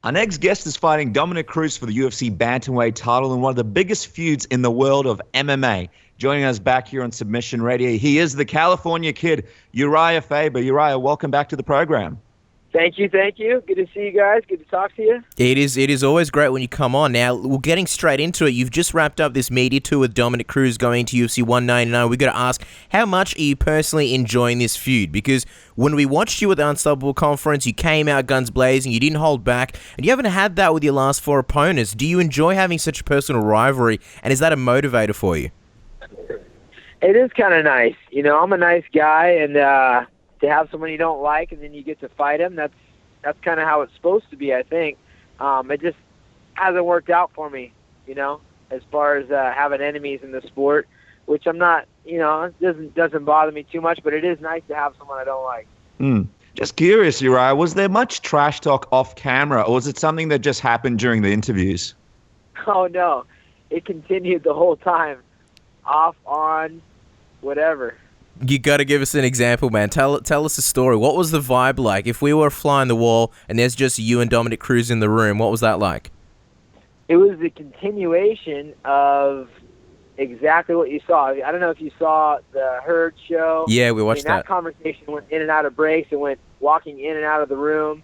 Our next guest is fighting Dominick Cruz for the UFC bantamweight title in one of the biggest feuds in the world of MMA. Joining us back here on Submission Radio, he is the California Kid, Urijah Faber. Urijah, welcome back to the program. Thank you. Good to see you guys. Good to talk to you. It is always great when you come on. Now, we're getting straight into it. You've just wrapped up this media tour with Dominick Cruz going to UFC 199. We've got to ask, how much are you personally enjoying this feud? Because when we watched you at the Unstoppable Conference, you came out guns blazing, you didn't hold back, and you haven't had that with your last four opponents. Do you enjoy having such a personal rivalry, and is that a motivator for you? It is kind of nice. You know, I'm a nice guy, and to have someone you don't like and then you get to fight him, that's kind of how it's supposed to be, I think. It just hasn't worked out for me, you know, as far as having enemies in the sport, which I'm not, you know, it doesn't bother me too much, but it is nice to have someone I don't like. Just curious, Urijah, was there much trash talk off camera, or was it something that just happened during the interviews? Oh, no. It continued the whole time. Off, on, whatever. You got to give us an example, man. Tell us a story. What was the vibe like? If we were a fly on the wall and there's just you and Dominick Cruz in the room, what was that like? It was the continuation of exactly what you saw. I don't know if you saw the Herd show. Yeah, we watched that. That conversation went in and out of breaks and went walking in and out of the room,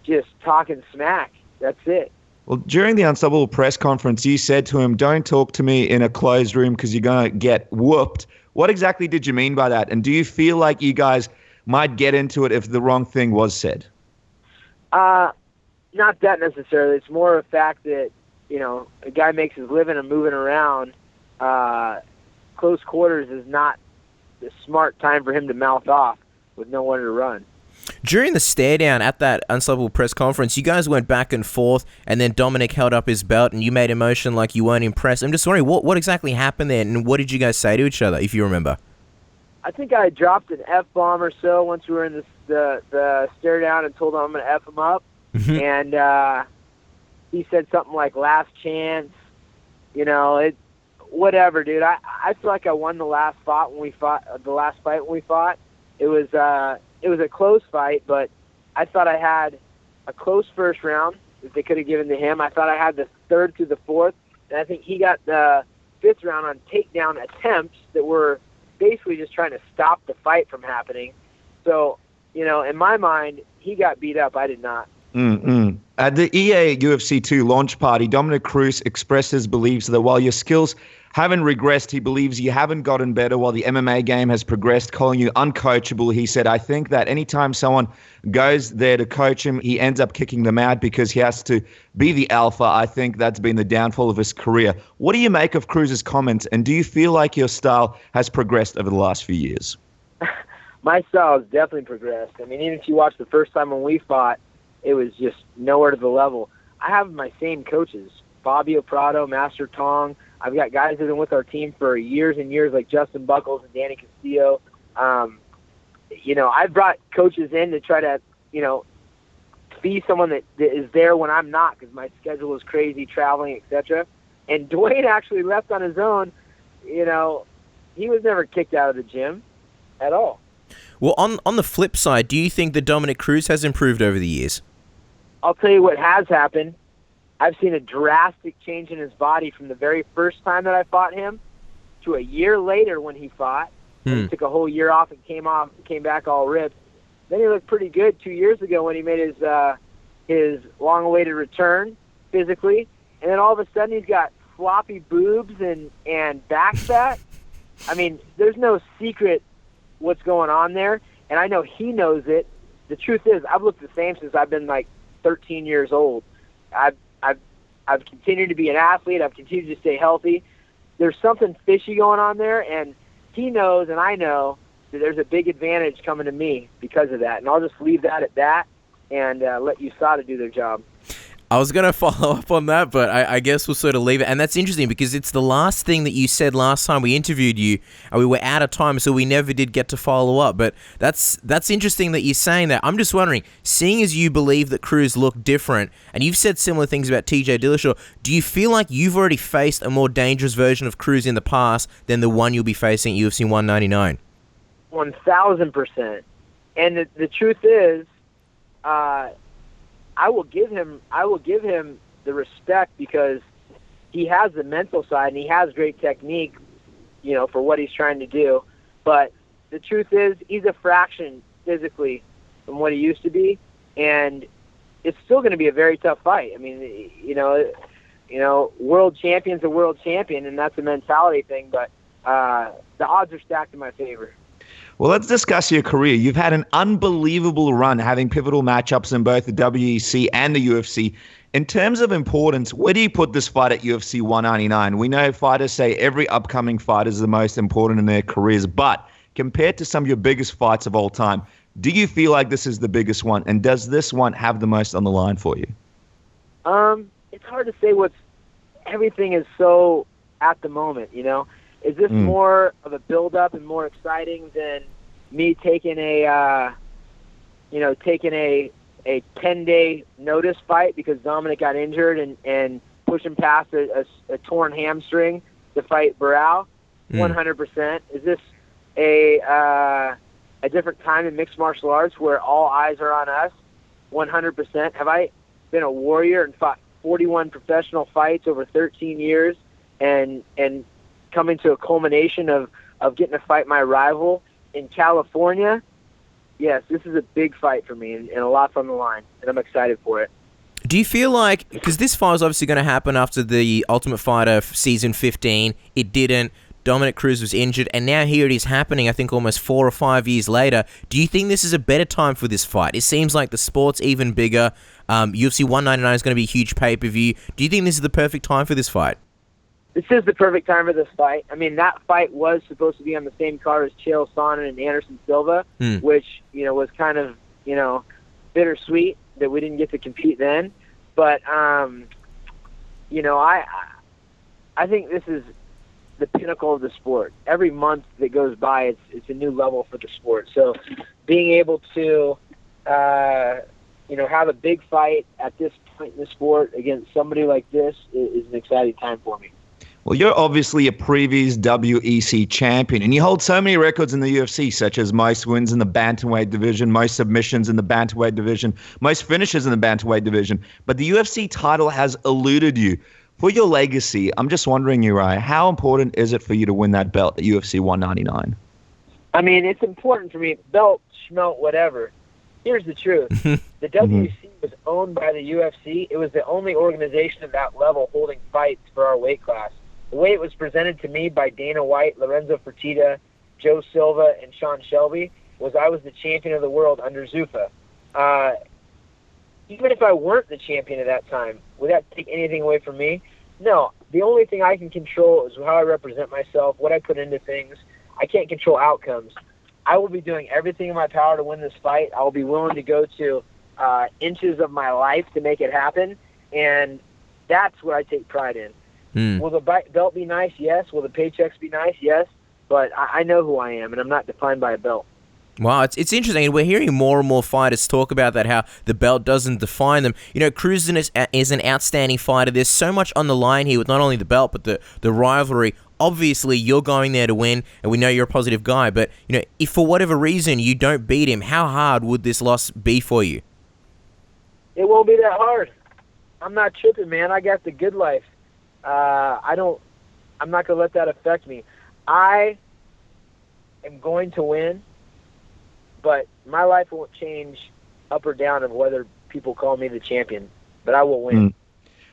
just talking smack. That's it. Well, during the Unstoppable press conference, you said to him, "Don't talk to me in a closed room because you're going to get whooped." What exactly did you mean by that? And do you feel like you guys might get into it if the wrong thing was said? Not that necessarily. It's more a fact that, you know, a guy makes his living and moving around. Close quarters is not the smart time for him to mouth off with nowhere to run. During the stare down at that Unstoppable press conference, you guys went back and forth, and then Dominick held up his belt, and you made a motion like you weren't impressed. I'm just wondering, what exactly happened there, and what did you guys say to each other, if you remember? I think I dropped an F-bomb or so once we were in the stare down and told him I'm going to F him up. And he said something like, last chance, you know, whatever, dude. I feel like I won the last fight when we fought. It was a close fight, but I thought I had a close first round that they could have given to him. I thought I had the third through the fourth, and I think he got the fifth round on takedown attempts that were basically just trying to stop the fight from happening. So, you know, in my mind, he got beat up. I did not. At the EA UFC 2 launch party, Dominick Cruz expressed his beliefs that while your skills haven't regressed, he believes you haven't gotten better while the MMA game has progressed, calling you uncoachable. He said, "I think that anytime someone goes there to coach him, he ends up kicking them out because he has to be the alpha. I think that's been the downfall of his career." What do you make of Cruz's comments, and do you feel like your style has progressed over the last few years? My style has definitely progressed. I mean, even if you watch the first time when we fought, it was just nowhere to the level. I have my same coaches, Fabio Prado, Master Tong. I've got guys that have been with our team for years and years, like Justin Buckles and Danny Castillo. You know, I've brought coaches in to try to, you know, be someone that is there when I'm not, because my schedule is crazy, traveling, etc. And Dwayne actually left on his own. You know, he was never kicked out of the gym at all. Well, on the flip side, do you think that Dominick Cruz has improved over the years? I'll tell you what has happened. I've seen a drastic change in his body from the very first time that I fought him to a year later when he fought. He took a whole year off and came back all ripped. Then he looked pretty good 2 years ago when he made his long-awaited return physically. And then all of a sudden he's got floppy boobs and back fat. I mean, there's no secret what's going on there, and I know he knows it. The truth is, I've looked the same since I've been like 13 years old. I've continued to be an athlete. I've continued to stay healthy. There's something fishy going on there, and he knows and I know that there's a big advantage coming to me because of that. And I'll just leave that at that and let USADA do their job. I was going to follow up on that, but I guess we'll sort of leave it. And that's interesting because it's the last thing that you said last time we interviewed you, and we were out of time, so we never did get to follow up. But that's interesting that you're saying that. I'm just wondering, seeing as you believe that Cruz looked different, and you've said similar things about TJ Dillashaw, do you feel like you've already faced a more dangerous version of Cruz in the past than the one you'll be facing at UFC 199? 1,000%. And the truth is, I will give him the respect because he has the mental side and he has great technique, for what he's trying to do. But the truth is, he's a fraction physically from what he used to be, and it's still going to be a very tough fight. I mean, world champion's a world champion, and that's a mentality thing. But the odds are stacked in my favor. Well, let's discuss your career. You've had an unbelievable run, having pivotal matchups in both the WEC and the UFC. In terms of importance, where do you put this fight at UFC 199? We know fighters say every upcoming fight is the most important in their careers, but compared to some of your biggest fights of all time, do you feel like this is the biggest one, and does this one have the most on the line for you? It's hard to say. Everything is so at the moment, Is this more of a build-up and more exciting than me taking a 10-day notice fight because Dominick got injured and pushing past a torn hamstring to fight Barao? 100%. Is this a different time in mixed martial arts where all eyes are on us? 100%. Have I been a warrior and fought 41 professional fights over 13 years and coming to a culmination of getting to fight my rival in California? Yes, this is a big fight for me and a lot's on the line, and I'm excited for it. Do you feel like, because this fight was obviously going to happen after the Ultimate Fighter season 15, it didn't, Dominick Cruz was injured, and now here it is happening, I think almost 4 or 5 years later. Do you think this is a better time for this fight? It seems like the sport's even bigger. UFC 199 is going to be a huge pay-per-view. Do you think this is the perfect time for this fight? This is the perfect time for this fight. I mean, that fight was supposed to be on the same card as Chael Sonnen and Anderson Silva, which, was kind of, bittersweet that we didn't get to compete then. But, I think this is the pinnacle of the sport. Every month that goes by, it's a new level for the sport. So being able to, have a big fight at this point in the sport against somebody like this is an exciting time for me. Well, you're obviously a previous WEC champion, and you hold so many records in the UFC, such as most wins in the bantamweight division, most submissions in the bantamweight division, most finishes in the bantamweight division. But the UFC title has eluded you. For your legacy, I'm just wondering, Urijah, how important is it for you to win that belt at UFC 199? I mean, it's important for me. Belt, schmelt, whatever. Here's the truth. The WEC was owned by the UFC. It was the only organization at that level holding fights for our weight class. The way it was presented to me by Dana White, Lorenzo Fertitta, Joe Silva, and Sean Shelby was I was the champion of the world under Zuffa. Even if I weren't the champion at that time, would that take anything away from me? No. The only thing I can control is how I represent myself, what I put into things. I can't control outcomes. I will be doing everything in my power to win this fight. I will be willing to go to inches of my life to make it happen, and that's what I take pride in. Will the belt be nice? Yes. Will the paychecks be nice? Yes. But I know who I am, and I'm not defined by a belt. Wow, it's interesting, and we're hearing more and more fighters talk about that, how the belt doesn't define them. Cruz is an outstanding fighter. There's so much on the line here with not only the belt, but the rivalry. Obviously, you're going there to win, and we know you're a positive guy, but, if for whatever reason you don't beat him, how hard would this loss be for you? It won't be that hard. I'm not tripping, man. I got the good life. I'm not going to let that affect me. I am going to win, but my life won't change up or down of whether people call me the champion, but I will win.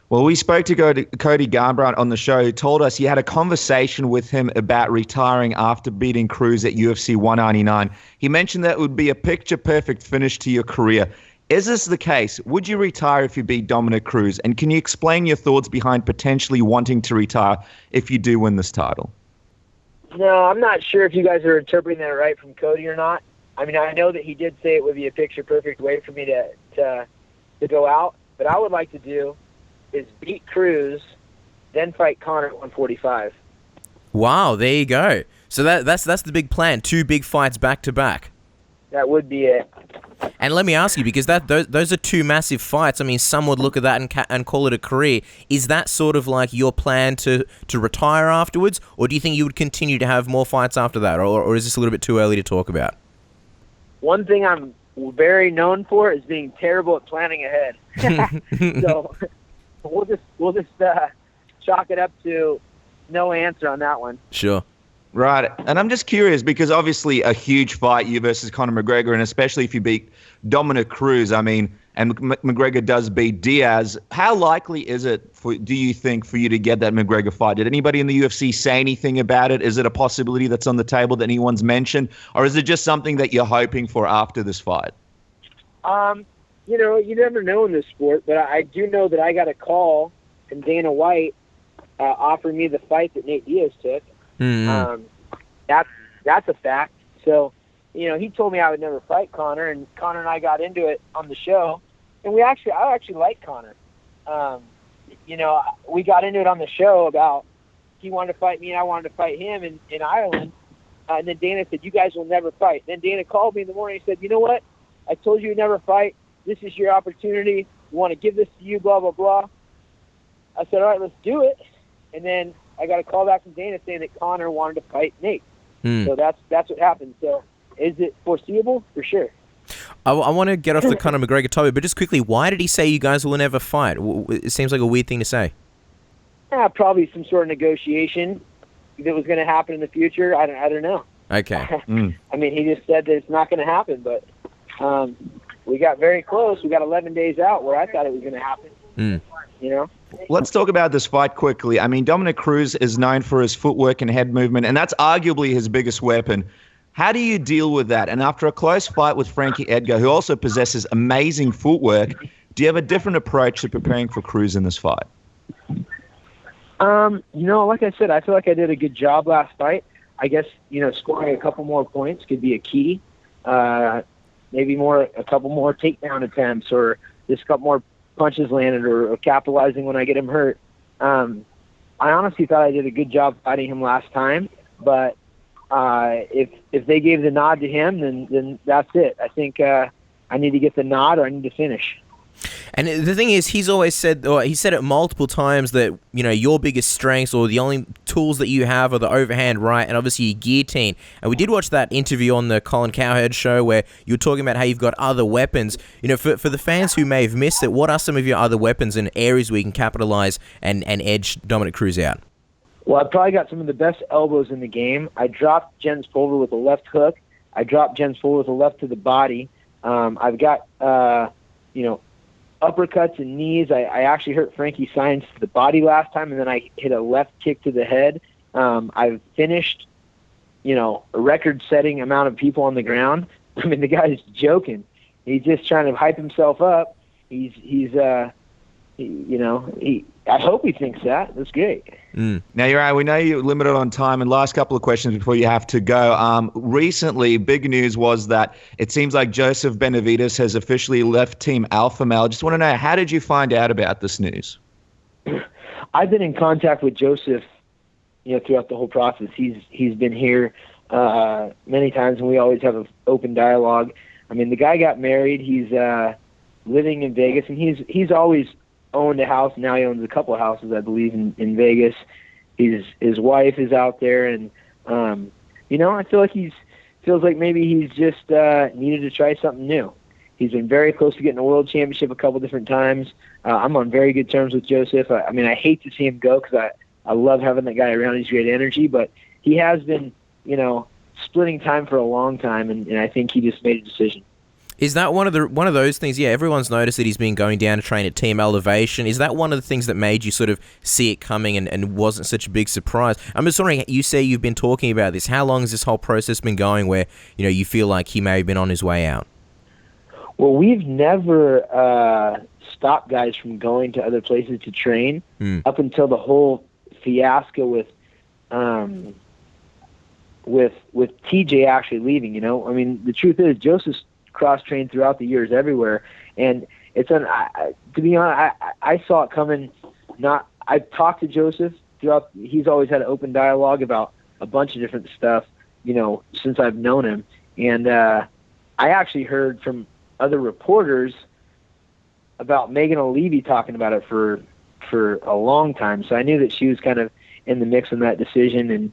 Well, we spoke to Cody Garbrandt on the show, who told us you had a conversation with him about retiring after beating Cruz at UFC 199. He mentioned that it would be a picture-perfect finish to your career. Is this the case? Would you retire if you beat Dominick Cruz? And can you explain your thoughts behind potentially wanting to retire if you do win this title? No, I'm not sure if you guys are interpreting that right from Cody or not. I mean, I know that he did say it would be a picture-perfect way for me to go out. But I would like to do is beat Cruz, then fight Conor at 145. Wow, there you go. So that's the big plan. 2 big fights back-to-back. That would be it. And let me ask you, because those are 2 massive fights. I mean, some would look at that and call it a career. Is that sort of like your plan to retire afterwards, or do you think you would continue to have more fights after that, or is this a little bit too early to talk about? One thing I'm very known for is being terrible at planning ahead. So we'll just chalk it up to no answer on that one. Sure. Right. And I'm just curious because obviously a huge fight, you versus Conor McGregor, and especially if you beat Dominick Cruz, I mean, and McGregor does beat Diaz, how likely is it, do you think, for you to get that McGregor fight? Did anybody in the UFC say anything about it? Is it a possibility that's on the table that anyone's mentioned? Or is it just something that you're hoping for after this fight? You know, you never know in this sport, but I do know that I got a call from Dana White offering me the fight that Nate Diaz took. Mm-hmm. That's a fact. So, you know, he told me I would never fight Conor, and Conor and I got into it on the show, and I actually like Conor. You know, we got into it on the show about he wanted to fight me and I wanted to fight him in Ireland, and then Dana said, "You guys will never fight." Then Dana called me in the morning and said, "You know what? I told you you'd never fight. This is your opportunity. We want to give this to you, blah, blah, blah." I said, "All right, let's do it." And then I got a call back from Dana saying that Conor wanted to fight Nate. So that's what happened. So is it foreseeable? For sure. I want to get off the Conor McGregor topic, but just quickly, why did he say you guys will never fight? It seems like a weird thing to say. Probably some sort of negotiation that was going to happen in the future. I don't know. Okay. I mean, he just said that it's not going to happen, but we got very close. We got 11 days out where I thought it was going to happen. You know? Let's talk about this fight quickly. I mean, Dominick Cruz is known for his footwork and head movement, and that's arguably his biggest weapon. How do you deal with that? And after a close fight with Frankie Edgar, who also possesses amazing footwork, do you have a different approach to preparing for Cruz in this fight? You know, like I said, I feel like I did a good job last fight. I guess, you know, scoring a couple more points could be a key. Maybe a couple more takedown attempts, or just a couple more punches landed, or capitalizing when I get him hurt. I honestly thought I did a good job fighting him last time, but if they gave the nod to him, then that's it. I think I need to get the nod, or I need to finish. And the thing is, he's always said, or he said it multiple times, that, you know, your biggest strengths or the only tools that you have are the overhand right and obviously your guillotine. And we did watch that interview on the Colin Cowherd show where you were talking about how you've got other weapons. You know, for the fans who may have missed it, what are some of your other weapons and areas where you can capitalize and edge Dominick Cruz out? Well, I've probably got some of the best elbows in the game. I dropped Jens Pulver with a left hook. I dropped Jens Pulver with a left to the body. I've got, you know, uppercuts and knees. I actually hurt Frankie Saenz to the body last time, and then I hit a left kick to the head. I've finished, you know, a record-setting amount of people on the ground. I mean, the guy's joking. He's just trying to hype himself up. I hope he thinks that. That's great. Now, Urijah, we know you're limited on time, and last couple of questions before you have to go. Recently, big news was that it seems like Joseph Benavidez has officially left Team Alpha Male. Just want to know, how did you find out about this news? I've been in contact with Joseph, you know, throughout the whole process. He's been here many times, and we always have an open dialogue. I mean, the guy got married. He's living in Vegas, and he's always owned a house. Now he owns a couple of houses, I believe, in Vegas. His wife is out there, and you know, I feel like feels like maybe he's just needed to try something new. He's been very close to getting a world championship a couple different times. I'm on very good terms with Joseph. I mean, I hate to see him go because I love having that guy around. He's great energy, but he has been, you know, splitting time for a long time, and I think he just made a decision. Is that one of those things? Yeah, everyone's noticed that he's been going down to train at Team Elevation. Is that one of the things that made you sort of see it coming and wasn't such a big surprise? I'm just wondering, you say you've been talking about this. How long has this whole process been going where, you know, you feel like he may have been on his way out? Well, we've never stopped guys from going to other places to train up until the whole fiasco with TJ actually leaving, you know? I mean, the truth is Joseph's cross-trained throughout the years everywhere, and it's to be honest, I saw it coming. I've talked to Joseph throughout. He's always had an open dialogue about a bunch of different stuff, you know, since I've known him, and I actually heard from other reporters about Megan O'Leary talking about it for a long time, so I knew that she was kind of in the mix in that decision. And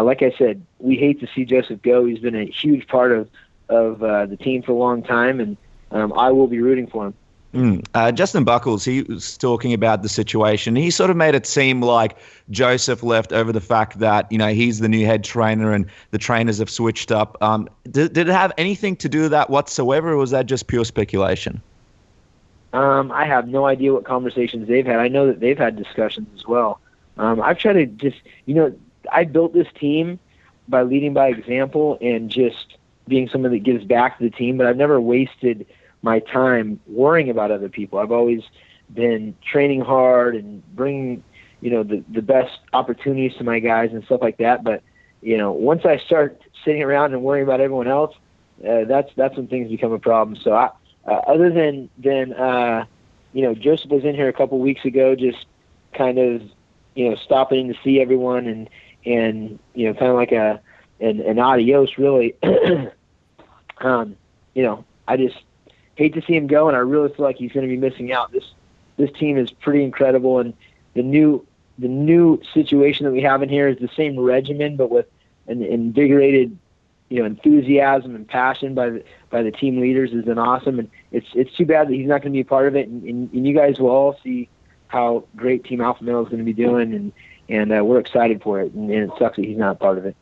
like I said, we hate to see Joseph go. He's been a huge part of of the team for a long time, and I will be rooting for him. Justin Buckles, he was talking about the situation. He sort of made it seem like Joseph left over the fact that, he's the new head trainer and the trainers have switched up. Did it have anything to do with that whatsoever, or was that just pure speculation? I have no idea what conversations they've had. I know that they've had discussions as well. I've tried to just, I built this team by leading by example and just being someone that gives back to the team, but I've never wasted my time worrying about other people. I've always been training hard and bringing, the best opportunities to my guys and stuff like that. But, once I start sitting around and worrying about everyone else, that's when things become a problem. So other than Joseph was in here a couple weeks ago, just kind of, stopping to see everyone and kind of like an adios, really. I just hate to see him go, and I really feel like he's going to be missing out. This team is pretty incredible, and the new situation that we have in here is the same regimen, but with an invigorated, enthusiasm and passion by the team leaders has been awesome. And it's too bad that he's not going to be a part of it. And you guys will all see how great Team Alpha Male is going to be doing, and we're excited for it. And it sucks that he's not a part of it.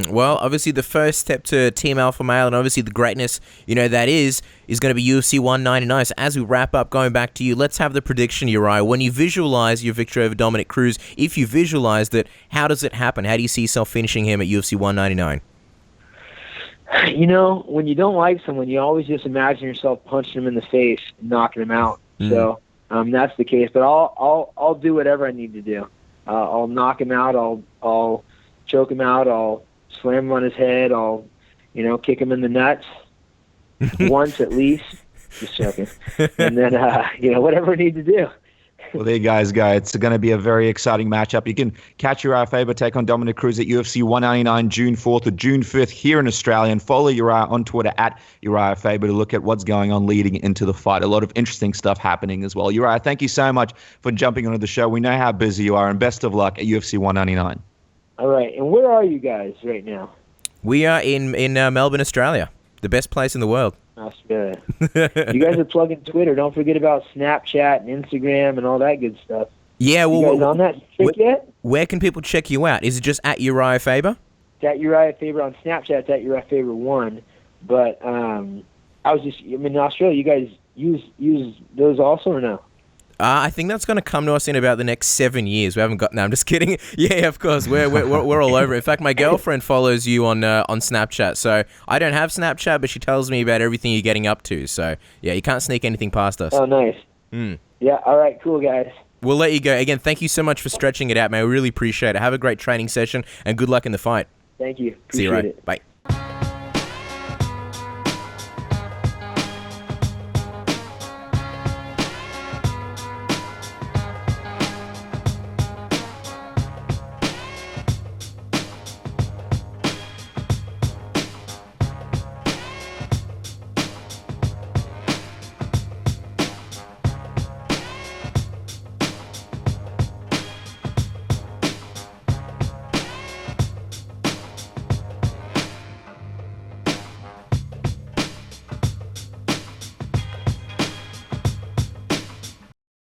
Well, obviously the first step to Team Alpha Male and obviously the greatness, that is going to be UFC 199. So as we wrap up, going back to you, let's have the prediction, Urijah. When you visualize your victory over Dominick Cruz, if you visualized it, how does it happen? How do you see yourself finishing him at UFC 199? When you don't like someone, you always just imagine yourself punching him in the face and knocking him out. So that's the case. But I'll do whatever I need to do. I'll knock him out. I'll choke him out. I'll slam him on his head. I'll, kick him in the nuts once at least. Just joking. And then, whatever I need to do. Well, there you guys go. It's going to be a very exciting matchup. You can catch Urijah Faber take on Dominick Cruz at UFC 199 June 4th or June 5th here in Australia. And follow Urijah on Twitter at Urijah Faber to look at what's going on leading into the fight. A lot of interesting stuff happening as well. Urijah, thank you so much for jumping onto the show. We know how busy you are, and best of luck at UFC 199. All right. And where are you guys right now? We are in Melbourne, Australia, the best place in the world. Australia. You guys are plugging Twitter. Don't forget about Snapchat and Instagram and all that good stuff. Yeah, well, you guys on that shit yet? Where can people check you out? Is it just at Urijah Faber? It's at Urijah Faber on Snapchat. It's at Urijah Faber 1. But in Australia, you guys use those also or no? I think that's going to come to us in about the next 7 years. We haven't got. No, I'm just kidding. Yeah, of course. We're all over it. In fact, my girlfriend follows you on Snapchat. So I don't have Snapchat, but she tells me about everything you're getting up to. So yeah, you can't sneak anything past us. Oh, nice. Yeah. All right. Cool, guys. We'll let you go. Again, thank you so much for stretching it out, man. I really appreciate it. Have a great training session and good luck in the fight. Thank you. See you, right? Bye.